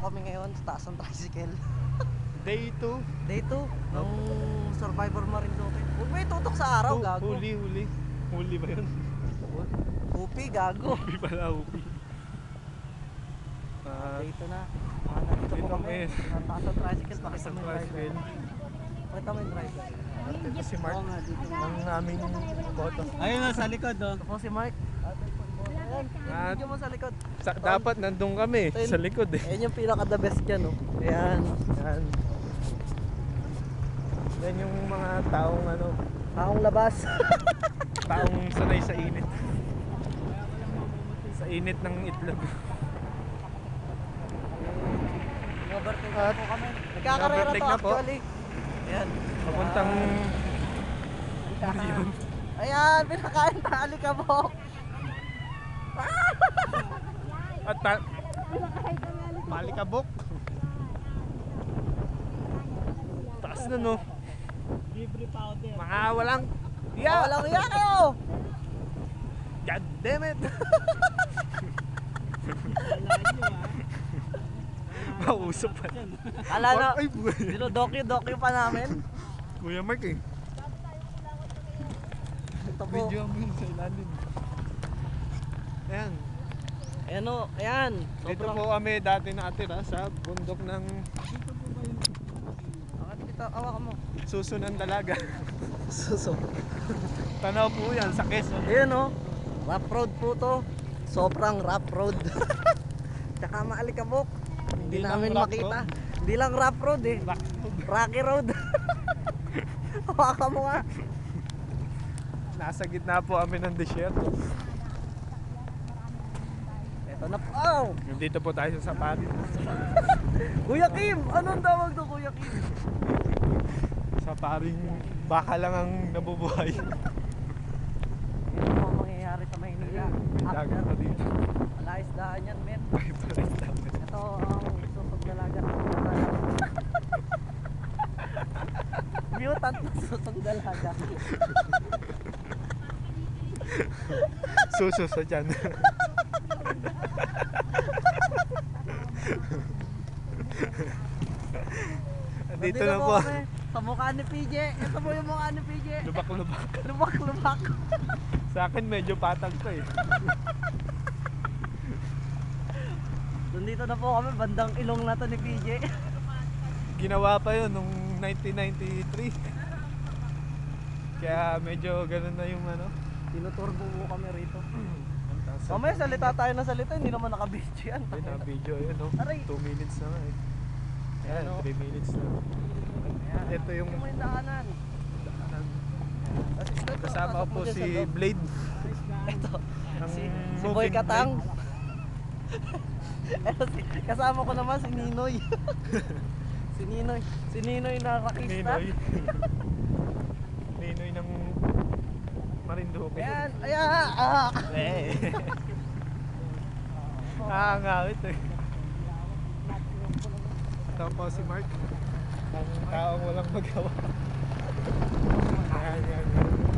kami ngayon sa taas ng tricycle. Day 2. Day 2 ng Survivor Marinduque. Huwag may tutok sa araw, gago. Huli ba yun? Upi, gago. Upi pala, upi. Day 2 na. Nandito po dito kami. kami. Sa taas ng tricycle. Pakita Sa mo yung driver. tricycle. Pakita mo yung driver. Ito si Mark. Ang aming boto. Ayun na, sa likod oh. Ito po si Mark. Ayan, At- video mo sa likod. Dapat nandun kami, Ito yun. sa likod eh. Ayan yung pinaka the best dyan, no? Ayan. Yan. Yan yung mga taong ano, Taong labas. taong sanay sa init. Sa init ng itlog. Overtake At- na po kami. Nagkakarera overtake to na po. actually. Ayan. Papuntang Ayan. Ayan, pinakain na alikabok. at Malikabok. Taas na no. Libre powder. Mga walang Yeah. Walang iya kayo. God damn it. Mausap pa. Kala na, Ay, buhay. dinodokyo pa namin. Kuya Mark eh. Ito po. Video mo yun sa ilalim. Ayan. Ayan o, ayan. Dito po kami dati nakatira sa bundok ng Dito, awakan mo. Suso ng Dalaga. Suso. Tanaw po yan sa Quezon. Ayan o. Rough road po to. Sobrang rough road. Tsaka maalikabok. Hindi lang namin rough makita. road. Hindi lang rough road eh. Rocky road. Hawakan mo nga. Nasa gitna po kami ng desierto. Ito na po. Oh! Dito po tayo sa Safari. Kuya Kim! Anong tawag to, Kuya Kim? Safaring baka lang ang nabubuhay. Ito po ang mangyayari sa Maynila. May dagat pa dito. Malayas daan yan, men. May pares dapat. Ito ang susog dalaga. Mutant na susog dalaga. Suso sa dyan. Dito na po. kami sa mukha ni PJ. Ito po yung mukha ni PJ. Lubak-lubak. Lubak-lubak. Sa akin medyo patag pa eh. Dito na po kami, bandang ilong na to ni PJ. Ginawa pa yun nung 1993. Kaya medyo ganun na yung ano. Tinuturbo po kami rito. Ang taas. Mamaya salita tayo na salita, hindi naman naka-video yan. Ayun na video yun no. Aray. 2 minutes na nga eh. Ayan, Ano? 3 minutes na. Ayan. Ito yung Ito mo yung daanan. kasama po si Blade. Ito, Ang si moving Boy Katang. Blade. Ito, kasama ko naman si Ninoy. Si Ninoy na rakista. Ninoy. Ninoy ng Marinduque. Ayan, ayan, ah. Eh. Nakangawit eh. Ito po si Mark. Ang taong walang magawa. Ayan, yan, yan.